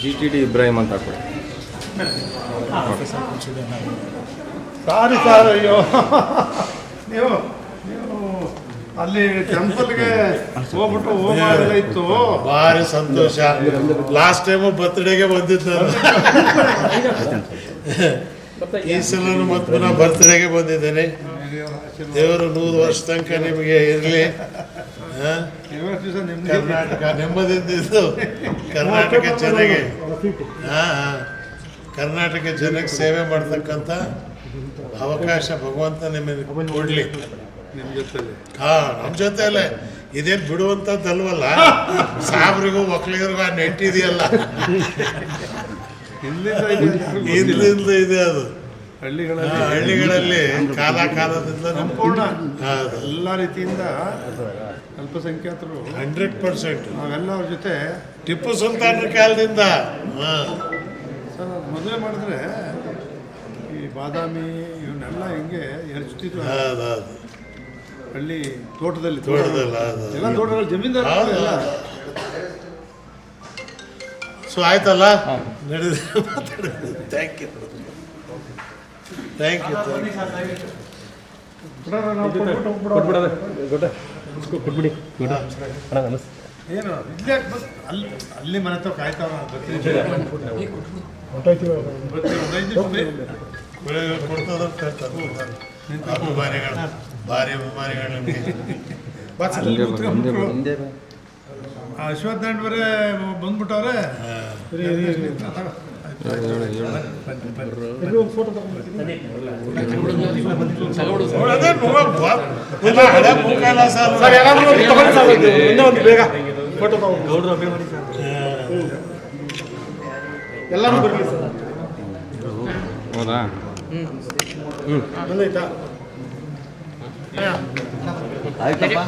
GTD Ibrahim ಅಂತ ಹಾಕ್ಬಿಡಿ. Sorry sir, ಅಯ್ಯೋ ನೀವು ಅಲ್ಲಿ ಟೆಂಪಲ್ಗೆ ಹೋಗ್ಬಿಟ್ಟು ಹೋಮ ಎಲ್ಲ ಇತ್ತು. ಭಾರಿ ಸಂತೋಷ. ಲಾಸ್ಟ್ ಟೈಮು ಬರ್ತ್ಡೇಗೆ ಬಂದಿದ್ದು ನಾನು. ಈ ಸಲ ಮತ್ತೆ ಪುನಃ ಬರ್ತ್ಡೇಗೆ ಬಂದಿದ್ದೇನೆ. ದೇವರು 100 ವರ್ಷ ತನಕ ನಿಮಗೆ ಇರಲಿ. ಕರ್ನಾಟಕ ನೆಮ್ಮದಿದ್ದು ಕರ್ನಾಟಕ ಜನಗೆ ಕರ್ನಾಟಕ ಜನಕ್ಕೆ ಸೇವೆ ಮಾಡ್ತಕ್ಕಂಥ ಅವಕಾಶ ಭಗವಂತ ನಿಮಗೆ ಕೊಡ್ಲಿ. ನಮ್ಮ ಜೊತೆಯಲ್ಲೇ ಇದೇನು ಬಿಡುವಂಥದ್ದಲ್ವಲ್ಲ. ಸಾಬ್ರಿಗೂ ಒಕ್ಕಲಿಗರಿಗೂ ಆ ನೆಟ್ಟಿದೆಯಲ್ಲ, ಇಲ್ಲಿಂದ ಇದೆ ಅದು. ಹಳ್ಳಿಗಳಲ್ಲಿ ಕಾಲದಿಂದ ಸಂಪೂರ್ಣ ಎಲ್ಲ ರೀತಿಯಿಂದ ಅಲ್ಪಸಂಖ್ಯಾತರು 100% ನಾವೆಲ್ಲ ಅವ್ರ ಜೊತೆ ಟಿಪ್ಪು ಸುಲ್ತಾನರ ಕಾಲದಿಂದ ಸರ್ ಮದುವೆ ಮಾಡಿದ್ರೆ ಈ ಬಾದಾಮಿ ಇವನ್ನೆಲ್ಲ ಹಿಂಗೆ ಎರಚ್ತಿದ್ರು. ಹಳ್ಳಿ ತೋಟದಲ್ಲಿ ಎಲ್ಲ ತೋಟಗಳು ಜಮೀನ್ದಾರ ಎಲ್ಲ. ಸೊ ಆಯ್ತಲ್ಲ, ನಡೆದ. Thank you. ಏನು ಇಲ್ಲೇ ಅಲ್ಲಿ ಮನೆ ಹತ್ರ ಕಾಯ್ತಾವ. ಭಾರಿ ಅಭಿಮಾನಿಗಳು ನಿಮಗೆ. ಅಶ್ವತ್ಥ ನಾರಾಯಣವರೇ ಬಂದ್ಬಿಟ್ಟವ್ರೆ. ಎಲ್ಲರೂ ಬರಲಿ ಸರ್. ಹೌದಾ? ಬಂದಾಯ್ತಾ? ಆಯ್ತಪ್ಪ.